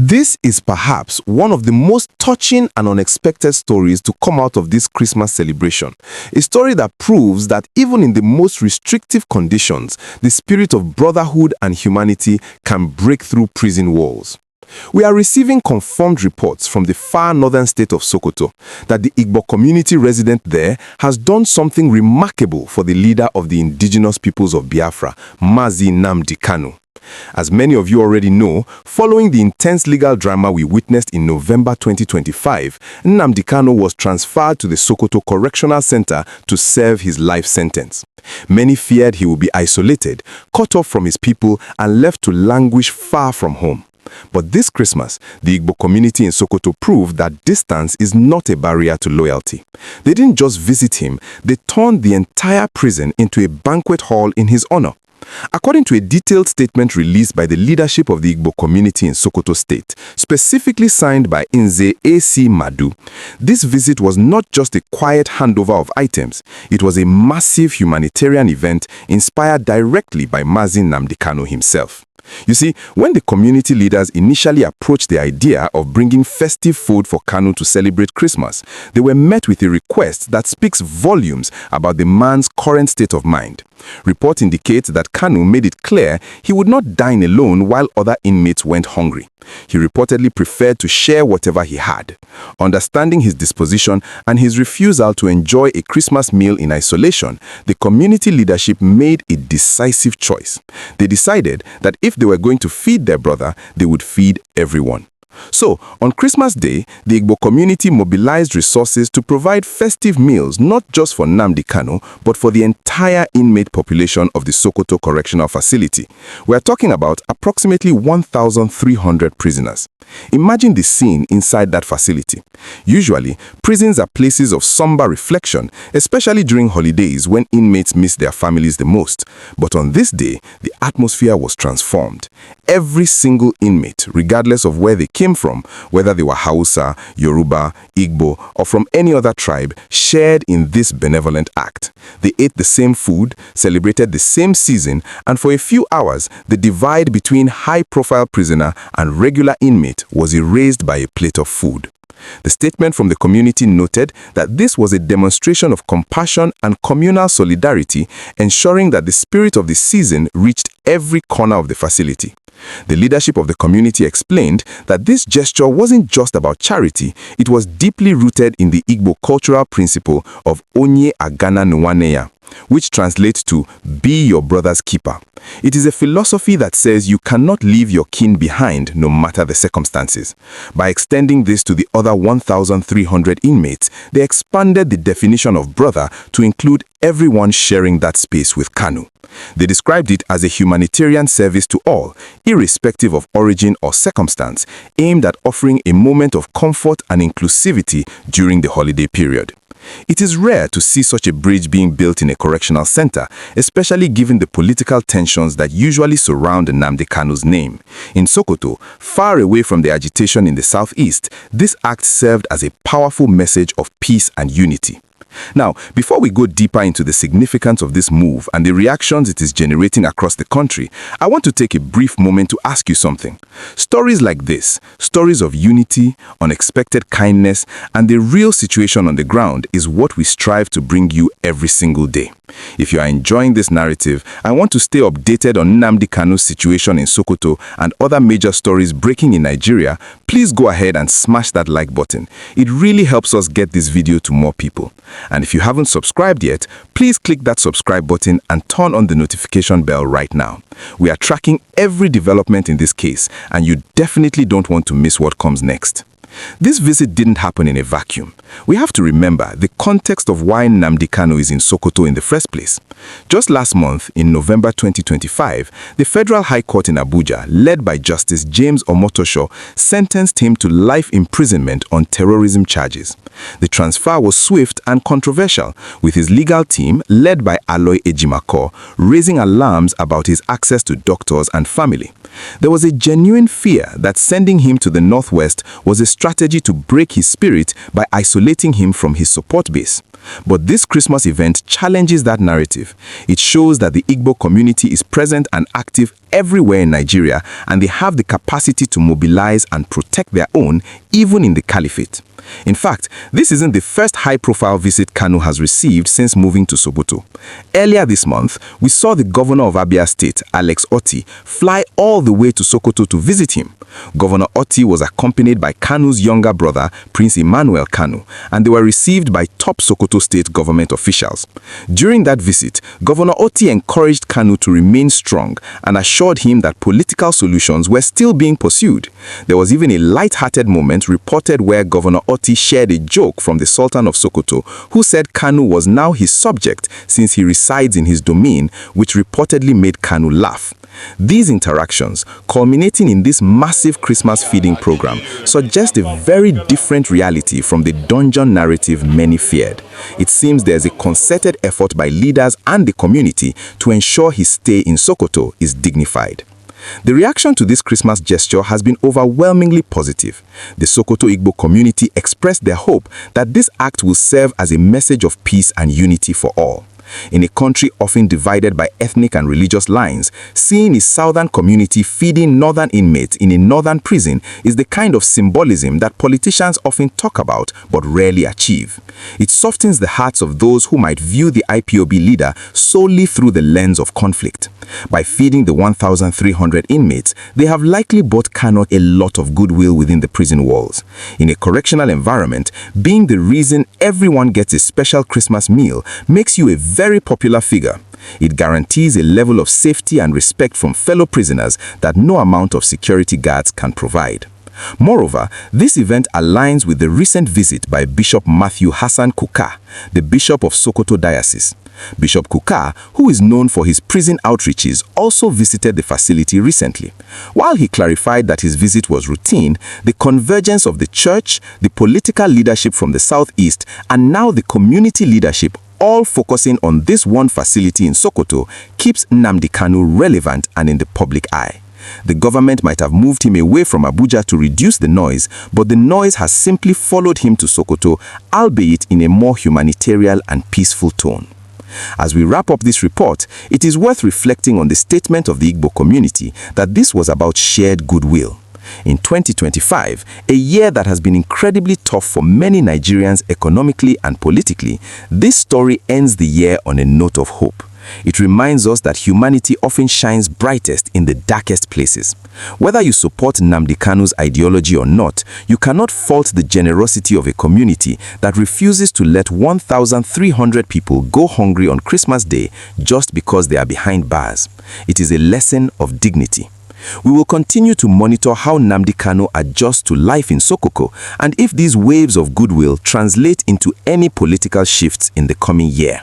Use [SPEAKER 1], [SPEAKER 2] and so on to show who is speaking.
[SPEAKER 1] This is perhaps one of the most touching and unexpected stories to come out of this Christmas celebration. A story that proves that even in the most restrictive conditions, the spirit of brotherhood and humanity can break through prison walls. We are receiving confirmed reports from the far northern state of Sokoto that the Igbo community resident there has done something remarkable for the leader of the indigenous peoples of Biafra, Nnamdi Kanu. As many of you already know, following the intense legal drama we witnessed in November 2025, Nnamdi Kanu was transferred to the Sokoto Correctional Center to serve his life sentence. Many feared he would be isolated, cut off from his people, and left to languish far from home. But this Christmas, the Igbo community in Sokoto proved that distance is not a barrier to loyalty. They didn't just visit him, they turned the entire prison into a banquet hall in his honor. According to a detailed statement released by the leadership of the Igbo community in Sokoto State, specifically signed by Nze A.C. Madu, this visit was not just a quiet handover of items, it was a massive humanitarian event inspired directly by Nnamdi Kanu himself. You see, when the community leaders initially approached the idea of bringing festive food for Kanu to celebrate Christmas, they were met with a request that speaks volumes about the man's current state of mind. Report indicates that Kanu made it clear he would not dine alone while other inmates went hungry. He reportedly preferred to share whatever he had. Understanding his disposition and his refusal to enjoy a Christmas meal in isolation, the community leadership made a decisive choice. They decided that if they were going to feed their brother, they would feed everyone. So, on Christmas Day, the Igbo community mobilized resources to provide festive meals not just for Nnamdi Kanu, but for the entire inmate population of the Sokoto Correctional Facility. We are talking about approximately 1,300 prisoners. Imagine the scene inside that facility. Usually, prisons are places of somber reflection, especially during holidays when inmates miss their families the most. But on this day, the atmosphere was transformed. Every single inmate, regardless of where they came from, whether they were Hausa, Yoruba, Igbo, or from any other tribe, shared in this benevolent act. They ate the same food, celebrated the same season, and for a few hours, the divide between high-profile prisoner and regular inmate was erased by a plate of food. The statement from the community noted that this was a demonstration of compassion and communal solidarity, ensuring that the spirit of the season reached every corner of the facility. The leadership of the community explained that this gesture wasn't just about charity, it was deeply rooted in the Igbo cultural principle of Onye Aghana Nwanne Ya, which translates to be your brother's keeper. It is a philosophy that says you cannot leave your kin behind no matter the circumstances. By extending this to the other 1,300 inmates, they expanded the definition of brother to include everyone sharing that space with Kanu. They described it as a humanitarian service to all, irrespective of origin or circumstance, aimed at offering a moment of comfort and inclusivity during the holiday period. It is rare to see such a bridge being built in a correctional center, especially given the political tensions that usually surround Nnamdi Kanu's name. In Sokoto, far away from the agitation in the southeast, this act served as a powerful message of peace and unity. Now, before we go deeper into the significance of this move and the reactions it is generating across the country, I want to take a brief moment to ask you something. Stories like this, stories of unity, unexpected kindness, and the real situation on the ground is what we strive to bring you every single day. If you are enjoying this narrative and want to stay updated on Nnamdi Kanu's situation in Sokoto and other major stories breaking in Nigeria, please go ahead and smash that like button. It really helps us get this video to more people. And if you haven't subscribed yet, please click that subscribe button and turn on the notification bell right now. We are tracking every development in this case, and you definitely don't want to miss what comes next. This visit didn't happen in a vacuum. We have to remember the context of why Nnamdi Kanu is in Sokoto in the first place. Just last month, in November 2025, the Federal High Court in Abuja, led by Justice James Omotosho, sentenced him to life imprisonment on terrorism charges. The transfer was swift and controversial, with his legal team, led by Aloy Ejimako, raising alarms about his access to doctors and family. There was a genuine fear that sending him to the northwest was a strategy to break his spirit by isolating him from his support base. But this Christmas event challenges that narrative. It shows that the Igbo community is present and active everywhere in Nigeria, and they have the capacity to mobilize and protect their own, even in the caliphate. In fact, this isn't the first high-profile visit Kanu has received since moving to Sokoto. Earlier this month, we saw the governor of Abia State, Alex Otti, fly all the way to Sokoto to visit him. Governor Otti was accompanied by Kanu's younger brother, Prince Emmanuel Kanu, and they were received by top Sokoto State government officials. During that visit, Governor Otti encouraged Kanu to remain strong and assured him that political solutions were still being pursued. There was even a light-hearted moment reported where Governor Otti shared a joke from the Sultan of Sokoto, who said Kanu was now his subject since he resides in his domain, which reportedly made Kanu laugh. These interactions, culminating in this massive Christmas feeding program, suggest a very different reality from the dungeon narrative many feared. It seems there's a concerted effort by leaders and the community to ensure his stay in Sokoto is dignified. The reaction to this Christmas gesture has been overwhelmingly positive. The Sokoto Igbo community expressed their hope that this act will serve as a message of peace and unity for all. In a country often divided by ethnic and religious lines, seeing a southern community feeding northern inmates in a northern prison is the kind of symbolism that politicians often talk about but rarely achieve. It softens the hearts of those who might view the IPOB leader solely through the lens of conflict. By feeding the 1,300 inmates, they have likely bought Kanu a lot of goodwill within the prison walls. In a correctional environment, being the reason everyone gets a special Christmas meal makes you a very popular figure. It guarantees a level of safety and respect from fellow prisoners that no amount of security guards can provide. Moreover, this event aligns with the recent visit by Bishop Matthew Hassan Kuka, the Bishop of Sokoto Diocese. Bishop Kuka, who is known for his prison outreaches, also visited the facility recently. While he clarified that his visit was routine, the convergence of the church, the political leadership from the southeast, and now the community leadership all focusing on this one facility in Sokoto keeps Nnamdi Kanu relevant and in the public eye. The government might have moved him away from Abuja to reduce the noise, but the noise has simply followed him to Sokoto, albeit in a more humanitarian and peaceful tone. As we wrap up this report, it is worth reflecting on the statement of the Igbo community that this was about shared goodwill. In 2025, a year that has been incredibly tough for many Nigerians economically and politically, this story ends the year on a note of hope. It reminds us that humanity often shines brightest in the darkest places. Whether you support Nnamdi Kanu's ideology or not, you cannot fault the generosity of a community that refuses to let 1,300 people go hungry on Christmas Day just because they are behind bars. It is a lesson of dignity. We will continue to monitor how Nnamdi Kanu adjusts to life in Sokoto and if these waves of goodwill translate into any political shifts in the coming year.